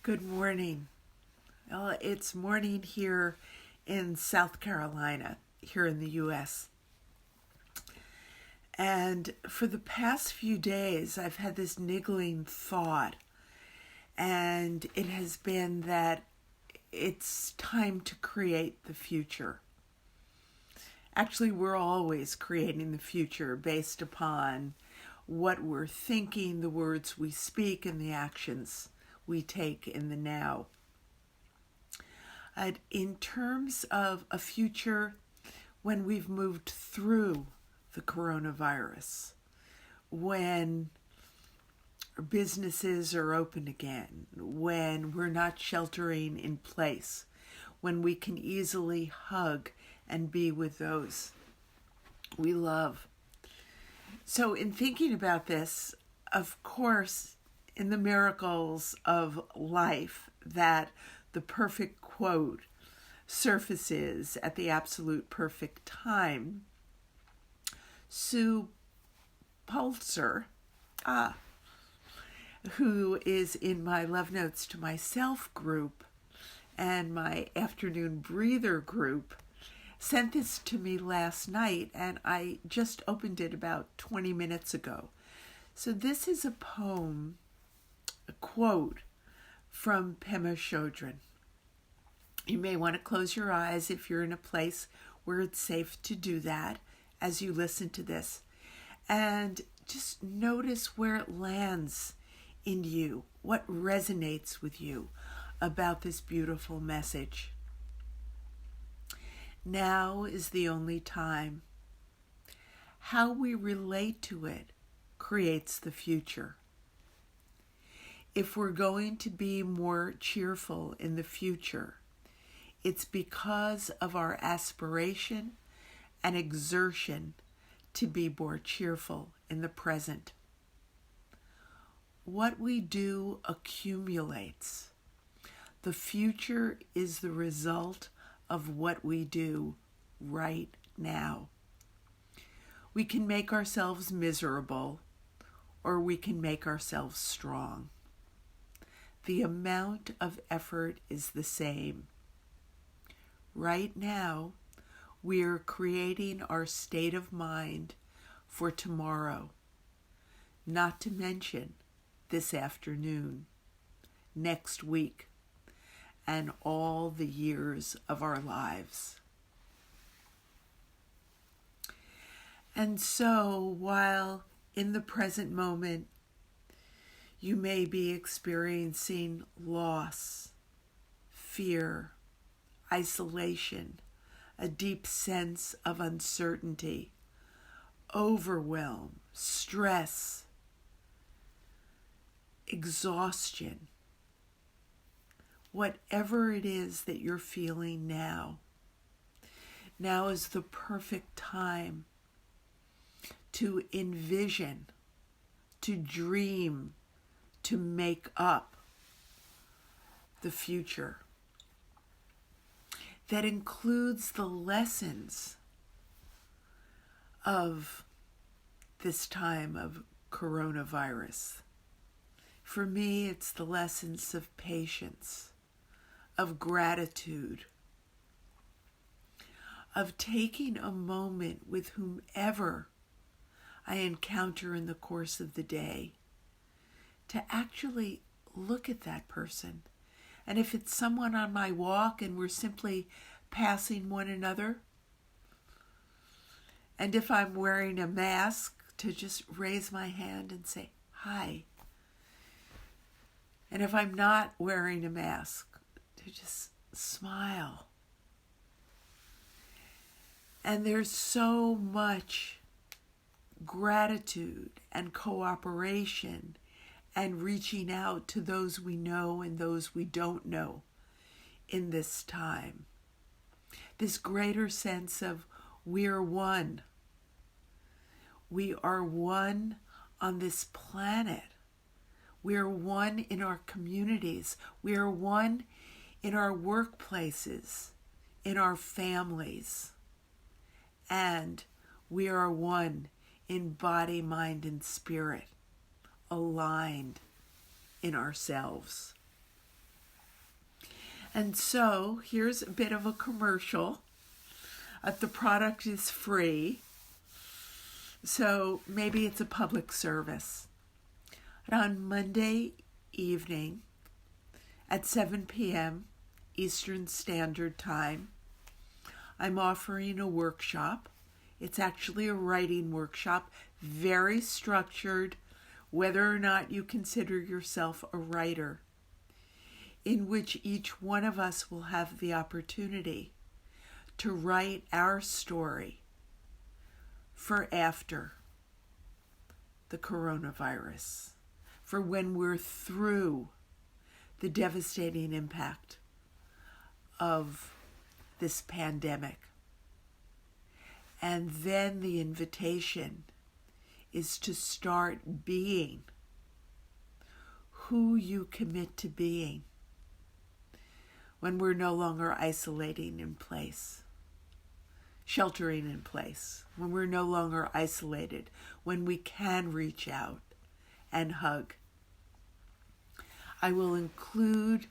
Good morning. Well, it's morning here in South Carolina, here in the U.S. And for the past few days, I've had this niggling thought, and it has been that it's time to create the future. Actually, we're always creating the future based upon what we're thinking, the words we speak, and the actions we take in the now. In terms of a future when we've moved through the coronavirus, when businesses are open again, when we're not sheltering in place, when we can easily hug and be with those we love. So in thinking about this, of course, in the miracles of life, that the perfect quote surfaces at the absolute perfect time. Sue Pulser, who is in my Love Notes to Myself group and my Afternoon Breather group, sent this to me last night, and I just opened it about 20 minutes ago. So this is a poem, a quote from Pema Chodron. You may want to close your eyes if you're in a place where it's safe to do that as you listen to this. And just notice where it lands in you, what resonates with you about this beautiful message. Now is the only time. How we relate to it creates the future. If we're going to be more cheerful in the future, it's because of our aspiration and exertion to be more cheerful in the present. What we do accumulates. The future is the result of what we do right now. We can make ourselves miserable, or we can make ourselves strong. The amount of effort is the same. Right now, we are creating our state of mind for tomorrow, not to mention this afternoon, next week, and all the years of our lives. And so, while in the present moment, you may be experiencing loss, fear, isolation, a deep sense of uncertainty, overwhelm, stress, exhaustion. Whatever it is that you're feeling now is the perfect time to envision, to dream, to make up the future that includes the lessons of this time of coronavirus. For me, it's the lessons of patience, of gratitude, of taking a moment with whomever I encounter in the course of the day to actually look at that person. And if it's someone on my walk and we're simply passing one another, and if I'm wearing a mask, to just raise my hand and say, hi. And if I'm not wearing a mask, to just smile. And there's so much gratitude and cooperation and reaching out to those we know and those we don't know in this time. This greater sense of we are one. We are one on this planet. We are one in our communities. We are one in our workplaces, in our families. And we are one in body, mind, and spirit, aligned in ourselves. And so here's a bit of a commercial. The product is free, so maybe it's a public service. And on Monday evening at 7 p.m. Eastern Standard Time, I'm offering a workshop. It's actually a writing workshop, very structured, whether or not you consider yourself a writer, in which each one of us will have the opportunity to write our story for after the coronavirus, for when we're through the devastating impact of this pandemic. And then the invitation is to start being who you commit to being when we're no longer isolating in place, sheltering in place, when we're no longer isolated, when we can reach out and hug. I will include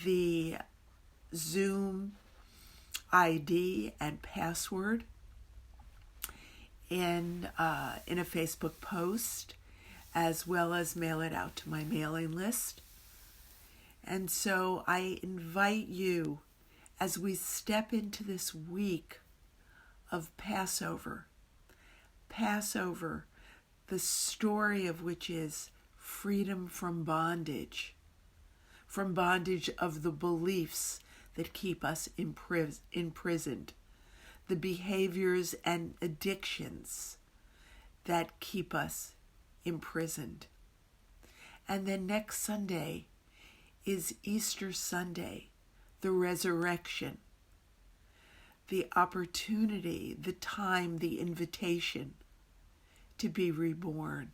the Zoom ID and password in a Facebook post, as well as mail it out to my mailing list. And so I invite you, as we step into this week of Passover, the story of which is freedom from bondage of the beliefs that keep us imprisoned, the behaviors and addictions that keep us imprisoned. And then next Sunday is Easter Sunday, the resurrection, the opportunity, the time, the invitation to be reborn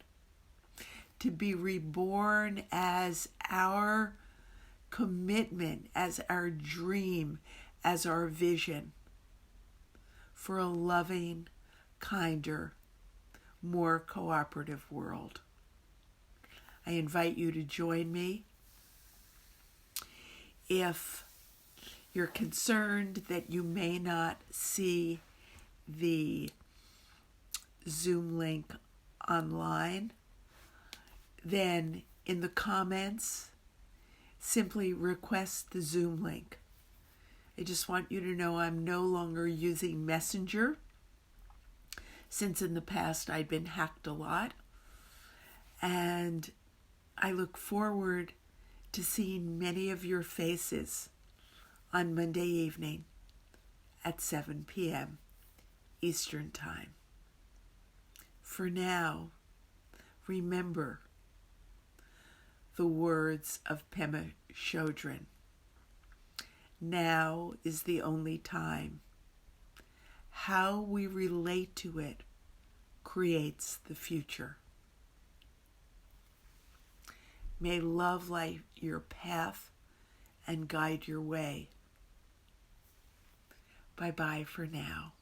as our commitment, as our dream, as our vision for a loving, kinder, more cooperative world. I invite you to join me. If you're concerned that you may not see the Zoom link online, then in the comments, simply request the Zoom link. I just want you to know I'm no longer using Messenger, since in the past I'd been hacked a lot. And I look forward to seeing many of your faces on Monday evening at 7 p.m. Eastern Time. For now, remember the words of Pema Chodron. Now is the only time. How we relate to it creates the future. May love light your path and guide your way. Bye-bye for now.